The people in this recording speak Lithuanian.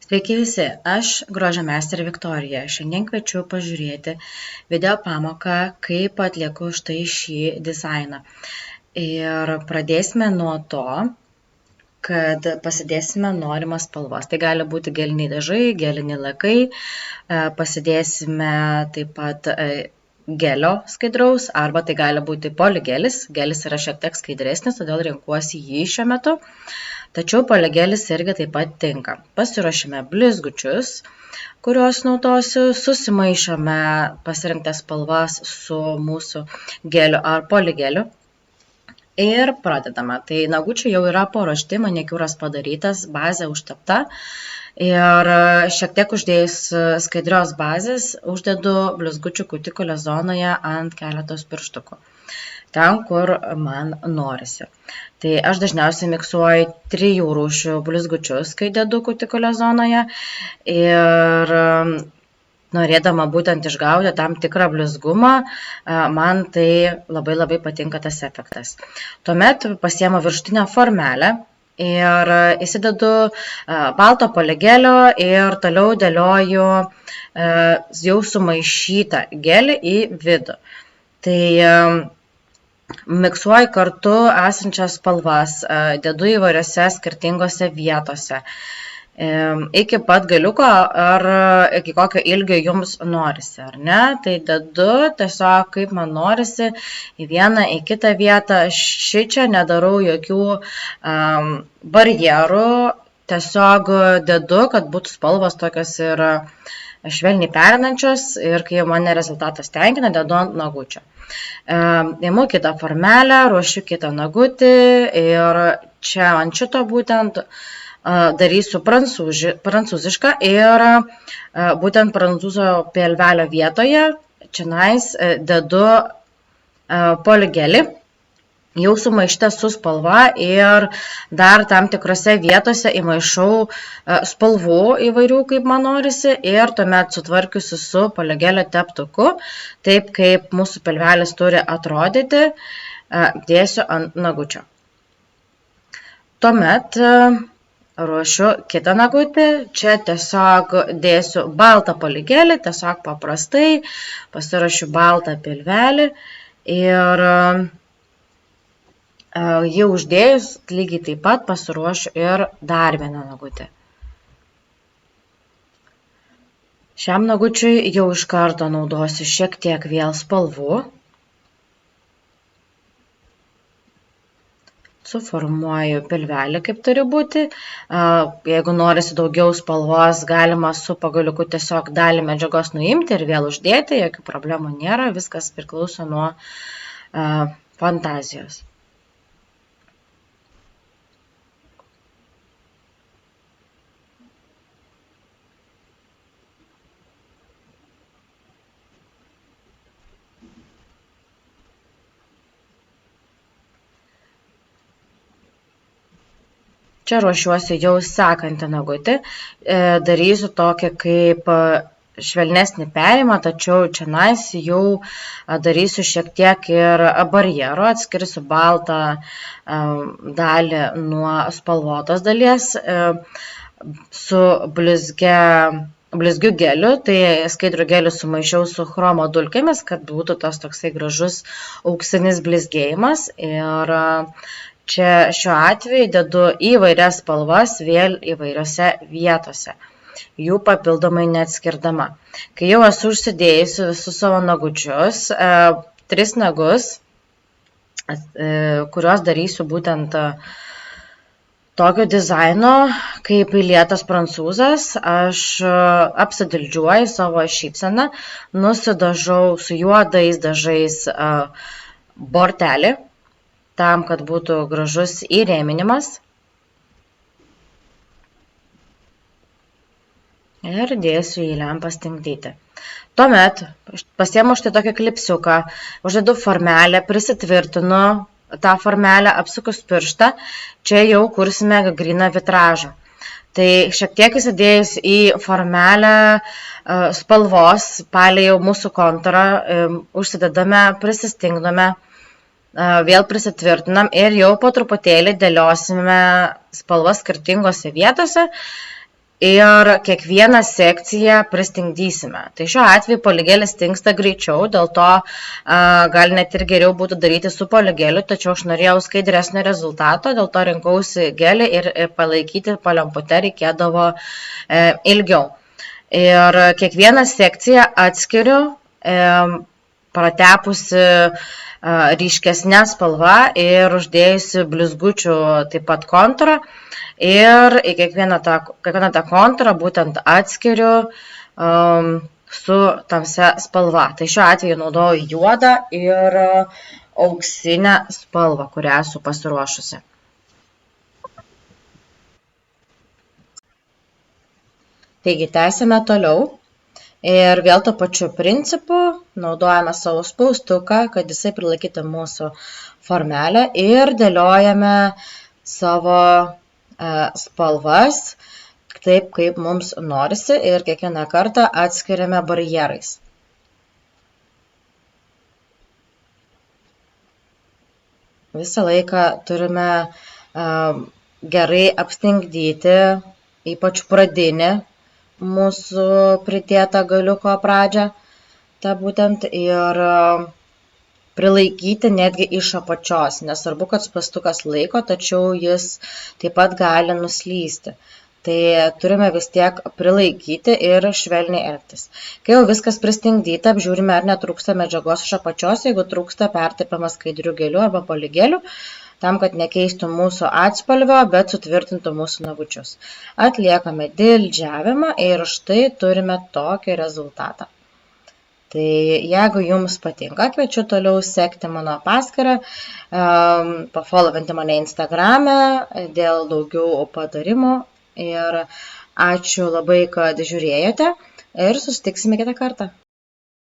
Sveiki visi, aš grožiameisterė Viktorija. Šiandien kviečiu pažiūrėti video pamoką, kaip atlieku štai šį dizainą. Ir pradėsime nuo to, kad pasidėsime norimas spalvas. Tai gali būti geliniai dažai, geliniai lakai. Pasidėsime taip pat gelio skaidraus, arba tai gali būti poligelis. Gelis yra šiek tiek skaidresnis, todėl renkuosi jį šiuo metu. Tačiau poligelis irgi taip pat tinka. Pasiruošime blizgučius, kuriuos naudosiu, susimaišome pasirinktas spalvas su mūsų geliu ar poligeliu ir pradedame. Tai nagučiai jau yra paruošti, manikiūras padarytas, bazė užtepta ir šiek tiek uždėjus skaidrios bazės uždedu blizgučių kutikulio zonoje ant keletos pirštukų. Ten, kur man norisi. Tai aš dažniausiai miksuoju 3 rūšių blizgučius, kai dedu kutikulio zonoje ir norėdama būtent išgauti tam tikrą blizgumą, man tai labai patinka tas efektas. Tuomet pasiemu viršutinę formelę ir įsidedu balto poligelio ir toliau dėlioju jau sumaišytą gelį į vidų. Tai miksuoju kartu esančias spalvas, dedu įvairiose skirtingose vietose, iki pat galiuko ar iki kokio ilgio jums norisi, ar ne? Tai dedu tiesiog kaip man norisi į vieną, į kitą vietą. Šičia nedarau jokių barjerų, tiesiog dedu, kad būtų spalvos tokios ir švelniai perinančios ir kai mane rezultatas tenkina, dedu ant nagučio. Imu kitą formelę, ruošiu kitą nagutį ir čia ant šito būtent darysiu prancūzišką ir būtent prancūzo pilvelio vietoje čionais dedu poligelį, jau sumaišytą su spalva ir dar tam tikrose vietose įmaišau spalvų įvairių, kaip man norisi, ir tuomet sutvarkiusi su poligelio teptuku, taip kaip mūsų pilvelis turi atrodyti, dėsiu ant nagučio. Tuomet ruošiu kitą nagutį, čia tiesiog dėsiu baltą poligelį, tiesiog paprastai pasiruošiu baltą pilvelį ir jį uždėjus lygiai taip pat pasiruošiu ir dar vieną nagutį. Šiam nagučiui jau iš karto naudosiu šiek tiek vėl spalvų. Suformuoju pilvelį, kaip turi būti. Jeigu norisi daugiau spalvos, galima su pagaliuku tiesiog dalį medžiagos nuimti ir vėl uždėti, jokių problemų nėra, viskas priklauso nuo fantazijos. Čia ruošiuosi jau sekantį nagutį, darysiu tokį kaip švelnesnį perėjimą, tačiau čionais jau darysiu šiek tiek ir barjero, atskirsiu baltą dalį nuo spalvotos dalies su blizgiu geliu, tai skaidrų gelių sumaišiau su chromo dulkėmis, kad būtų tas toksai gražus auksinis blizgėjimas ir čia šiuo atveju dedu įvairias spalvas vėl įvairiose vietose, jų papildomai neatskirdama. Kai jau esu užsidėjusi visus savo nagučius, 3 nagus, kuriuos darysiu būtent tokio dizaino, kaip įlietas prancūzas, aš apsidildžiuoju savo šypseną, nusidažau su juodais dažais bortelį, tam, kad būtų gražus įrėminimas. Ir dėsiu į lempą stingdyti. Tuomet pasiemu štai tokį klipsiuką, uždedu formelę, prisitvirtinu tą formelę, apsukus pirštą, čia jau kursime gryną vitražą. Tai šiek tiek įsidėjus į formelę spalvos, palei jau mūsų kontūrą, užsidedame, prisistingdome, vėl prisitvirtinam ir jau po truputėlį dėliosime spalvas skirtingose vietose ir kiekvieną sekciją pristingdysime. Tai šiuo atveju poligėlis stingsta greičiau, dėl to gal net ir geriau būtų daryti su poligėliu, tačiau aš norėjau skaidresnio rezultato, dėl to rinkausi gelį ir palaikyti po lempute reikėdavo ilgiau. Ir kiekvieną sekciją atskiriu pratepusi ryškesnė spalva ir uždėjusi blizgučių taip pat kontūrą. Ir į kiekvieną tą kontūrą būtent atskiriu su tamsia spalva. Tai šiuo atveju naudoju juodą ir auksinę spalvą, kurią esu pasiruošusi. Taigi, tęsime toliau. Ir vėl to pačiu principu naudojame savo spaustuką, kad jisai prilaikytų mūsų formelę ir dėliojame savo spalvas taip, kaip mums norisi ir kiekvieną kartą atskiriame barjerais. Visą laiką turime gerai apstingdyti, ypač pradinį mūsų pridėtą galiuko pradžią, tą būtent ir prilaikyti netgi iš apačios. Nesvarbu, kad spaustukas laiko, tačiau jis taip pat gali nuslysti. Tai turime vis tiek prilaikyti ir švelniai elgtis. Kai jau viskas pristingdyta, apžiūrime, ar netrūksta medžiagos iš apačios. Jeigu trūksta, pertepiama skaidriu geliu arba poligeliu, tam, kad nekeistų mūsų atspalvio, bet sutvirtintų mūsų nagučius. Atliekame dildžiavimą ir štai turime tokį rezultatą. Tai jeigu jums patinka, kviečiu toliau sekti mano paskyrą, pafollowinti mane Instagrame dėl daugiau patarimų. Ir ačiū labai, kad žiūrėjote ir susitiksime kitą kartą.